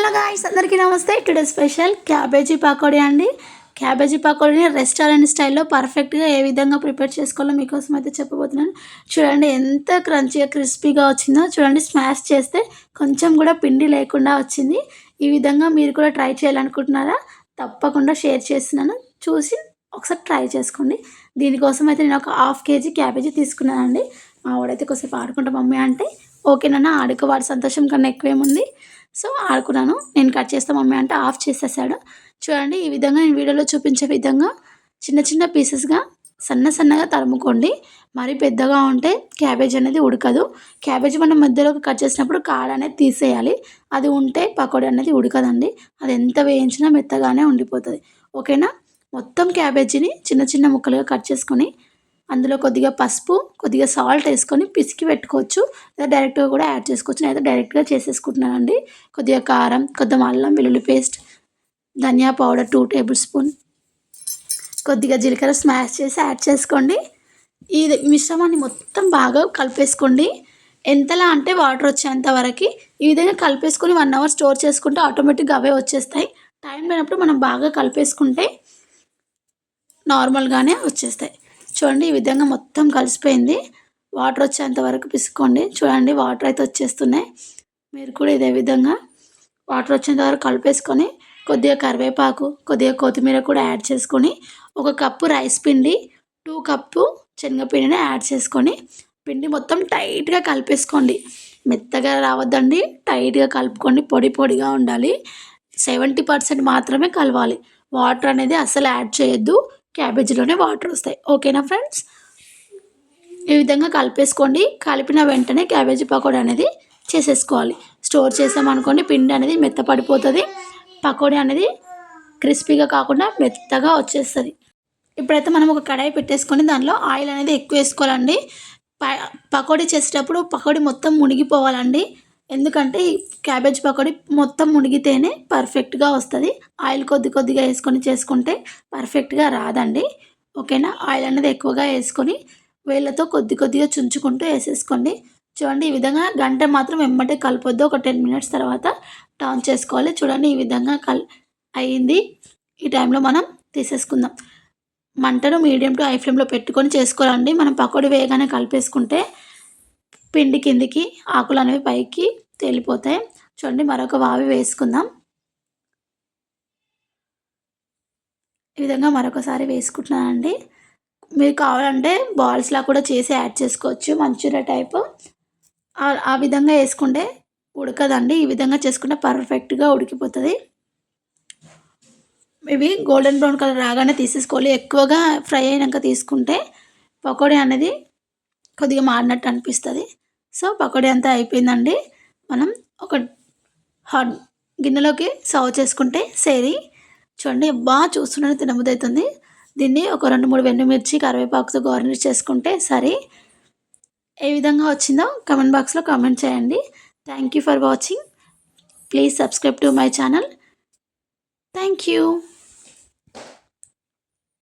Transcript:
Hello guys, అందరికీ నమస్తే. Today special cabbage pakodi అండి. క్యాబేజీ పకోడీని రెస్టారెంట్ స్టైల్లో పర్ఫెక్ట్గా ఏ విధంగా ప్రిపేర్ చేసుకోవాలో మీకోసం అయితే చెప్పబోతున్నాను. చూడండి ఎంత క్రంచీగా క్రిస్పీగా వచ్చిందో. చూడండి, స్మాష్ చేస్తే కొంచెం కూడా పిండి లేకుండా వచ్చింది. ఈ విధంగా మీరు కూడా ట్రై చేయాలనుకుంటున్నారా? తప్పకుండా షేర్ చేస్తున్నాను, చూసి ఒకసారి ట్రై చేసుకోండి. దీనికోసం అయితే నేను ఒక హాఫ్ కేజీ క్యాబేజీ తీసుకున్నానండి. మా వాడైతే కొద్దిసేపు ఆడుకుంటా మమ్మీ అంటే, ఓకేనన్నా ఆడుకో, వాడి సంతోషం కన్నా ఎక్కువేముంది. సో ఆడుకున్నాను. నేను కట్ చేస్తా మమ్మీ అంటే ఆఫ్ చేసేసాడు. చూడండి, ఈ విధంగా నేను వీడియోలో చూపించే విధంగా చిన్న చిన్న పీసెస్గా సన్నగా తరుముకోండి. మరీ పెద్దగా ఉంటే క్యాబేజ్ అనేది ఉడకదు. క్యాబేజ్ మనం మధ్యలోకి కట్ చేసినప్పుడు కాడ అనేది తీసేయాలి. అది ఉంటే పకోడీ అనేది ఉడకదండి. అది ఎంత వేయించినా మెత్తగానే ఉండిపోతుంది. ఓకేనా? మొత్తం క్యాబేజీని చిన్న చిన్న ముక్కలుగా కట్ చేసుకొని అందులో కొద్దిగా పసుపు, కొద్దిగా సాల్ట్ వేసుకొని పిసికి పెట్టుకోవచ్చు. లేదా డైరెక్ట్గా కూడా యాడ్ చేసుకోవచ్చు. నేనైతే డైరెక్ట్గా చేసేసుకుంటున్నానండి. కొద్దిగా కారం, కొద్దిగా అల్లం వెల్లుల్లి పేస్ట్, ధనియా పౌడర్ 2 టేబుల్ స్పూన్, కొద్దిగా జీలకర్ర స్మాష్ చేసి యాడ్ చేసుకోండి. ఈ మిశ్రమాన్ని మొత్తం బాగా కలిపేసుకోండి. ఎంతలా అంటే వాటర్ వచ్చేంత వరకు ఈ విధంగా కలిపేసుకొని 1 అవర్ స్టోర్ చేసుకుంటే ఆటోమేటిక్గా అవే వచ్చేస్తాయి. టైం లేనప్పుడు మనం బాగా కలిపేసుకుంటే నార్మల్గానే వచ్చేస్తాయి. చూడండి, ఈ విధంగా మొత్తం కలిసిపోయింది. వాటర్ వచ్చేంత వరకు పిసుకోండి. చూడండి, వాటర్ అయితే వచ్చేస్తున్నాయి. మీరు కూడా ఇదే విధంగా వాటర్ వచ్చేంత వరకు కలిపేసుకొని కొద్దిగా కరివేపాకు, కొద్దిగా కొత్తిమీర కూడా యాడ్ చేసుకొని 1 కప్పు రైస్ పిండి, 2 కప్పు శనగపిండిని యాడ్ చేసుకొని పిండి మొత్తం టైట్గా కలిపేసుకోండి. మెత్తగా రావద్దండి, టైట్గా కలుపుకోండి. పొడి పొడిగా ఉండాలి. 70% మాత్రమే కలవాలి. వాటర్ అనేది అస్సలు యాడ్ చేయొద్దు. క్యాబేజీలోనే వాటర్ వస్తాయి. ఓకేనా ఫ్రెండ్స్? ఈ విధంగా కలిపేసుకోండి. కలిపిన వెంటనే క్యాబేజీ పకోడీ అనేది చేసేసుకోవాలి. స్టోర్ చేసామనుకోండి, పిండి అనేది మెత్తపడిపోతుంది. పకోడీ అనేది క్రిస్పీగా కాకుండా మెత్తగా వచ్చేస్తుంది. ఇప్పుడైతే మనం ఒక కడాయి పెట్టేసుకొని దానిలో ఆయిల్ అనేది ఎక్కువ వేసుకోవాలండి. పకోడీ చేసేటప్పుడు పకోడీ మొత్తం మునిగిపోవాలండి. ఎందుకంటే ఈ క్యాబేజ్ పకోడీ మొత్తం మునిగితేనే పర్ఫెక్ట్గా వస్తుంది. ఆయిల్ కొద్దిగా వేసుకొని చేసుకుంటే పర్ఫెక్ట్గా రాదండి. ఓకేనా? ఆయిల్ అనేది ఎక్కువగా వేసుకొని వేళ్ళతో కొద్దిగా చుంచుకుంటూ వేసేసుకోండి. చూడండి, ఈ విధంగా గంట మాత్రం వెంబటే కలపొద్దు. ఒక 10 మినిట్స్ తర్వాత టర్న్ చేసుకోవాలి. చూడండి, ఈ విధంగా అయ్యింది. ఈ టైంలో మనం తీసేసుకుందాం. మంటను మీడియం టు హై ఫ్లేమ్లో పెట్టుకొని చేసుకోవాలండి. మనం పకోడీ వేయగానే కలిపేసుకుంటే పిండి కిందికి, ఆకులు అనేవి పైకి తేలిపోతాయి. చూడండి, మరొక వావి వేసుకుందాం. ఈ విధంగా మరొకసారి వేసుకుంటున్నానండి. మీరు కావాలంటే బాల్స్లా కూడా చేసి యాడ్ చేసుకోవచ్చు, మంచూరియా టైపు. ఆ విధంగా వేసుకుంటే ఉడకదండి. ఈ విధంగా చేసుకుంటే పర్ఫెక్ట్గా ఉడికిపోతుంది. ఇవి గోల్డెన్ బ్రౌన్ కలర్ రాగానే తీసేసుకోవాలి. ఎక్కువగా ఫ్రై అయినాక తీసుకుంటే పకోడీ అనేది కొద్దిగా మాడినట్టు అనిపిస్తుంది. సో పకోడీ అంతా అయిపోయిందండి. మనం ఒక హాట్ గిన్నెలోకి సర్వ్ చేసుకుంటే సరి. చూడండి, బాగా చూస్తుంటే తినబుద్ధి అవుతుంది. దీన్ని ఒక 2-3 వెండిమిర్చి, కరివేపాకుతో గార్నిష్ చేసుకుంటే సరి. ఏ విధంగా వచ్చిందో కమెంట్ బాక్స్లో కామెంట్ చేయండి. Thank you for watching. Please subscribe to my channel. Thank you.